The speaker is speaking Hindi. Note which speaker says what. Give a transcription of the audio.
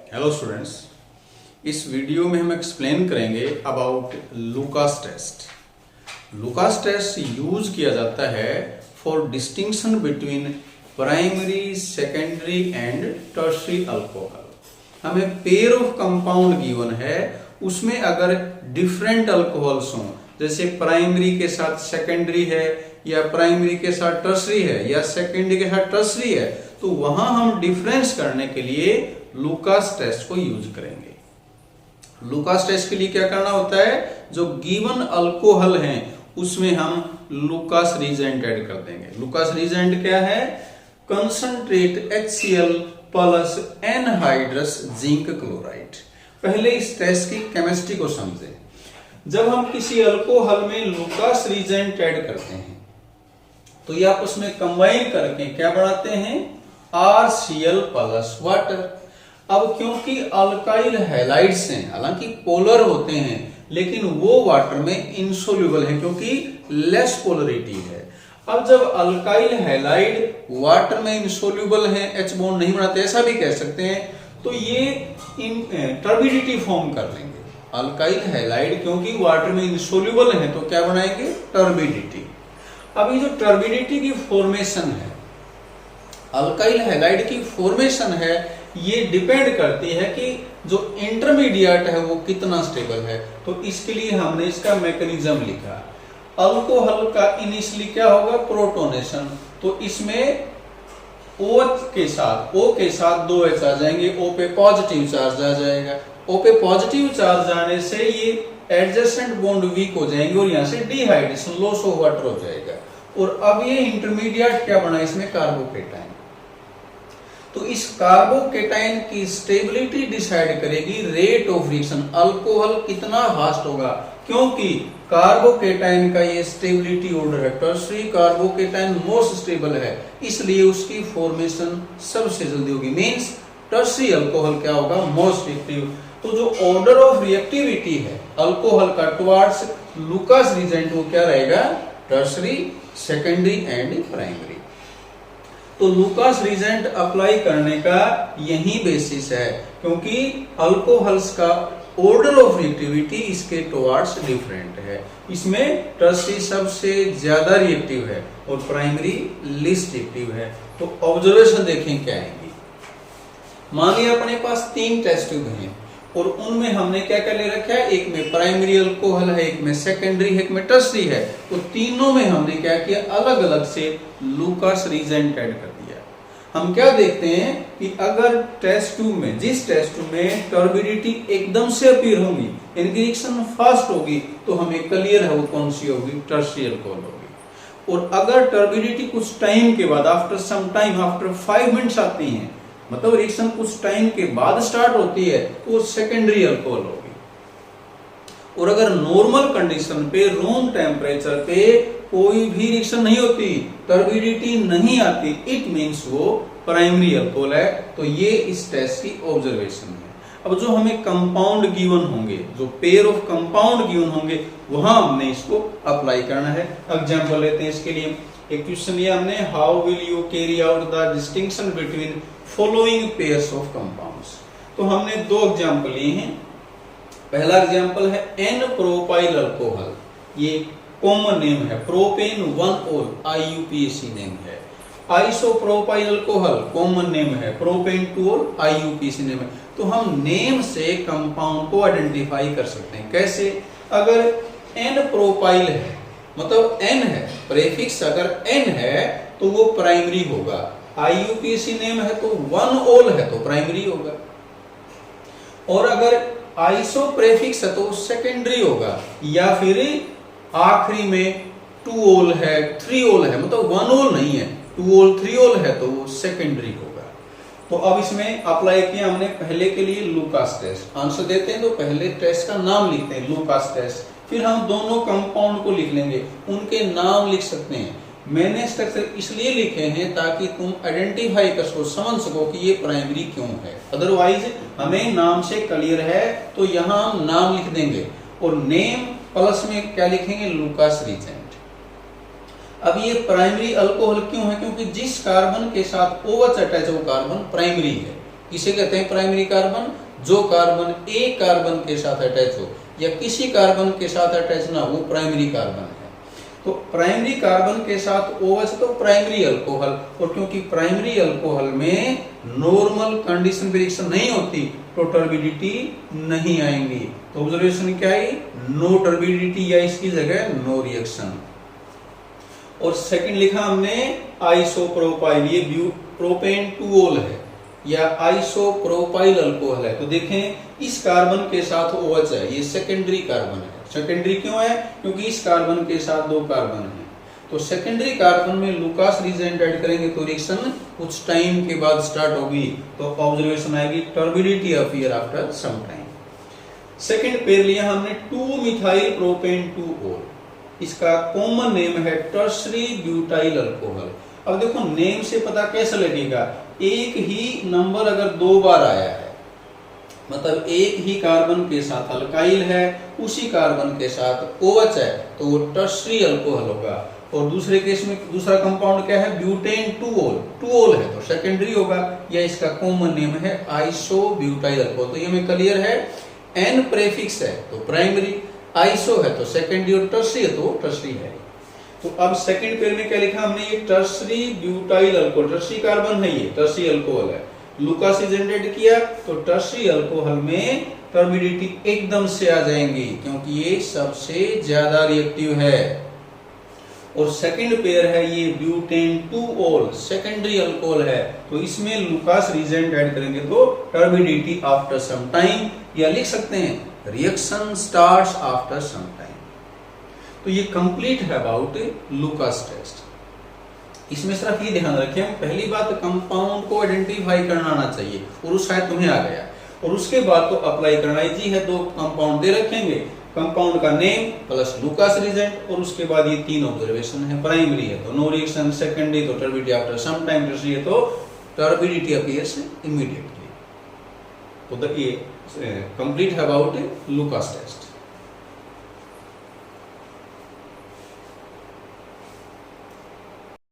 Speaker 1: हेलो स्टूडेंट्स, इस वीडियो में हम एक्सप्लेन करेंगे about Lucas test. Lucas test use किया जाता है for distinction between primary, secondary and tertiary alcohol. हमें पेयर ऑफ कंपाउंड गिवन है, उसमें अगर डिफरेंट अल्कोहल्स हों, जैसे प्राइमरी के साथ सेकेंडरी है या प्राइमरी के साथ टर्शियरी है या सेकेंडरी के साथ टर्शियरी है, तो वहां हम डिफरेंस करने के लिए लुकास टेस्ट को यूज करेंगे। लुकास टेस्ट के लिए क्या करना होता है, जो गिवन अल्कोहल हैं उसमें हम लुकास रीजेंट ऐड कर देंगे। लुकास रीजेंट क्या है? Concentrate HCl plus anhydrous zinc chloride. पहले इस टेस्ट की केमिस्ट्री को समझें। जब हम किसी अल्कोहल में लुकास रीजेंट ऐड करते हैं तो ये आपस में कंबाइन करके क्या बनाते हैं? RCl plus water. अब क्योंकि अल्काइल हैलाइड्स हैं, हालांकि पोलर होते हैं, लेकिन वो वाटर में इनसोल्यूबल है क्योंकि लेस पोलरिटी है। अब जब अल्काइल हैलाइड वाटर में इनसोल्यूबल है, H बॉन्ड नहीं बनाते, ऐसा भी कह सकते हैं, तो ये टर्बिडिटी फॉर्म कर लेंगे। अल्काइल हैलाइड क्योंकि वाटर में इनसोल्यूबल है तो क्या बनाएंगे? टर्बिडिटी। अब ये जो टर्बिडिटी की फॉर्मेशन है, अल्काइल हैलाइड की फॉर्मेशन है, ये डिपेंड करती है कि जो इंटरमीडिएट है वो कितना स्टेबल है। तो इसके लिए हमने इसका मैकेनिज्म लिखा। अल्कोहल का इनिशियली क्या होगा? प्रोटोनेशन। तो इसमें OH के साथ, O के साथ 2 H आ जाएंगे, O पे पॉजिटिव चार्ज आ जाएगा। O पे पॉजिटिव चार्ज आने से ये एडजेसेंट बॉन्ड वीक हो जाएंगे और यहाँ से डिहाइड्रेशन, लॉस ऑफ वाटर हो जाएगा। और अब ये इंटरमीडिएट क्या बना? इसमें कार्बोकेटाइन। तो इस कार्बोकेटाइन की स्टेबिलिटी डिसाइड करेगी रेट ऑफ रिएक्शन। अल्कोहल कितना फास्ट होगा, क्योंकि कार्बोकेटाइन का ये स्टेबिलिटी ऑर्डर है, टर्शियरी कार्बोकेटाइन मोस्ट स्टेबल है, इसलिए उसकी फॉर्मेशन सबसे जल्दी होगी। मींस टर्शियरी अल्कोहल क्या होगा? Most reactive. तो जो ऑर्डर ऑफ रिएक्टिविटी है अल्कोहल का टुवर्ड्स लुकास रीजेंट, वो क्या रहेगा? Tertiary, secondary and primary. तो लुकास रीजेंट अप्लाई करने का यही बेसिस है, क्योंकि अल्कोहल्स का ऑर्डर ऑफ रिएक्टिविटी इसके टुवर्ड्स डिफरेंट है। इसमें टर्शियरी सबसे ज्यादा रिएक्टिव है और प्राइमरी लीस्ट रिएक्टिव है। तो ऑब्जर्वेशन देखें क्या आएंगी। मान लिया अपने पास 3 टेस्ट ट्यूब हैं और उनमें हमने क्या क्या ले रखा है? एक में प्राइमरी अल्कोहल है, एक में सेकेंडरी है, एक में टर्शियरी है। तो तीनों में हमने क्या किया? अलग अलग से लुकास रीजेंट ऐड कर दिया। हम क्या देखते हैं कि अगर टेस्ट ट्यूब में, जिस टेस्ट ट्यूब में टर्बिडिटी एकदम से अपीयर होगी, इनकी रिएक्शन फास्ट होगी, तो हमें क्लियर है वो कौन सी होगी? टर्शियरी अल्कोहल होगी। और अगर टर्बिडिटी कुछ टाइम के बाद, after some time, after 5 minutes आती है, मतलब रिएक्शन कुछ टाइम के बाद स्टार्ट होती है, तो वो सेकेंडरी अल्कोहल होगी। और अगर नॉर्मल कंडीशन पे, रूम टेम्परेचर पे कोई भी रिएक्शन नहीं होती, टर्बिडिटी नहीं आती, इट मींस वो प्राइमरी अल्कोहल है। तो ये इस टेस्ट की ऑब्जर्वेशन है। अब जो हमें कंपाउंड गिवन होंगे, जो पेयर ऑफ कंपाउंड गिवन होंगे, वहां हमने इसको अप्लाई करना है। एग्जांपल लेते हैं इसके लिए। एक क्वेश्चन लिया हमने, how will you carry out the distinction between following pairs of compounds. तो हमने 2 एग्जांपल लिए हैं। पहला एग्जांपल है एन प्रोपाइल अल्कोहल, ये कॉमन नेम है, प्रोपेन 1-ol, IUPAC नेम है। आइसोप्रोपाइल अल्कोहल कॉमन नेम है, प्रोपेन 2-ol, IUPAC नेम है। तो हम नेम से कंपाउंड को आइडेंटिफाई कर सकते हैं। कैसे? अगर एन प्रोपाइल है, मतलब N है, प्रेफिक्स अगर N है तो वो प्राइमरी होगा। IUPAC नेम है तो 1-ol है तो प्राइमरी होगा। और अगर आइसो प्रेफिक्स है तो सेकेंडरी होगा, या फिर आखिरी में 2-ol है, 3-ol है, मतलब 1-ol नहीं है, 2-ol 3-ol है तो वो सेकेंडरी होगा। तो अब इसमें अप्लाई किया हमने पहले के लिए लुकास टेस्ट। आंसर देते हैं तो पहले टेस्ट का नाम लिखते हैं, लुकास टेस्ट। फिर हम दोनों कंपाउंड को लिख लेंगे, उनके नाम लिख सकते हैं। मैंने स्ट्रक्चर इसलिए लिखे हैं ताकि तुम आइडेंटिफाई कर सको, समझ सको कि ये प्राइमरी क्यों है। अदरवाइज हमें नाम से क्लियर है तो यहाँ हम नाम लिख देंगे और नेम प्लस में क्या लिखेंगे? Lucas reagent. अब ये प्राइमरी अल्कोहल क्यों है? क्योंकि जिस कार्बन के साथ OH अटैच है वो कार्बन प्राइमरी है। किसे कहते हैं प्राइमरी कार्बन? जो कार्बन एक कार्बन के साथ अटैच हो या किसी कार्बन के साथ अटैच ना, वो प्राइमरी कार्बन है। तो प्राइमरी कार्बन के साथ OH तो प्राइमरी अल्कोहल, और क्योंकि प्राइमरी अल्कोहल में नॉर्मल कंडीशन पे रिएक्शन नहीं होती तो टर्बिडिटी नहीं आएंगी। तो ऑब्जर्वेशन क्या आई? नो टर्बिडिटी, या इसकी जगह नो रिएक्शन। और सेकंड लिखा हमने आइसोप्रोपाइल, ये प्रोपेन 2-ओल है या आइसोप्रोपाइल अल्कोहल है। तो देखें इस कार्बन के साथ OH है, ये सेकेंडरी कार्बन है। सेकेंडरी क्यों है? क्योंकि इस कार्बन के साथ 2 कार्बन है। तो सेकेंडरी कार्बन में लुकास रीजेंट ऐड करेंगे तो रिएक्शन कुछ टाइम के बाद स्टार्ट होगी, तो ऑब्जर्वेशन आएगी turbidity appear after some time. Second pair लिया हमने 2-मिथाइल प्रोपेन 2-ओल, इसका कॉमन नेम है टर्शरी ब्यूटाइल अल्कोहल। अब देखो नेम से पता कैसे लगेगा, एक ही नंबर अगर 2 बार आया है, मतलब एक ही कार्बन के साथ अल्काइल है, उसी कार्बन के साथ OH है, तो वो टर्शरी अल्कोहल होगा। और दूसरे केस में दूसरा कंपाउंड क्या है? ब्यूटेन 2-ओल, 2-ओल है तो सेकेंडरी होगा, या इसका कॉमन नेम है आइसोब्यूटाइल अल्कोहल। तो ये में क्लियर है, N प्रेफिक्स है तो प्राइमरी, आइसो है तो सेकेंडरी, और टर्शरी है तो टर्शरी है। तो अब सेकंड पेयर में क्या लिखा हमने? ये tertiary butyl alcohol, tertiary carbon है, ये टर्शरी अल्कोहल है। लुकास रीजेंट किया तो टर्शरी अल्कोहल में टर्बिडिटी एकदम से आ जाएंगी, क्योंकि ये सबसे ज्यादा रिएक्टिव है। और सेकंड पेयर है ये ब्यूटेन 2-ओल, सेकेंडरी अल्कोहल है, तो इसमें लुकास रीजेंट ऐड करेंगे तो टर्बिडिटी आफ्टर सम टाइम, या लिख सकते हैं reaction starts after some time. तो ये कंप्लीट है अबाउट लुकास टेस्ट। इसमें सिर्फ ये ध्यान रखें, पहली बात कंपाउंड को आइडेंटिफाई करना आना चाहिए, और उस शायद तुम्हें आ गया, और उसके बाद तो अप्लाई करना इजी है। 2 कंपाउंड दे रखेंगे, कंपाउंड का नेम प्लस लुकास रीजेंट, और उसके बाद ये 3 ऑब्जर्वेशन है। प्राइमरी है तो नो रिएक्शन, सेकेंडरी तो turbidity after some time, tertiary है तो टर्बिडिटी अपीयर्स इमीडिएटली। तो ये कंप्लीट है अबाउट लुकास टेस्ट।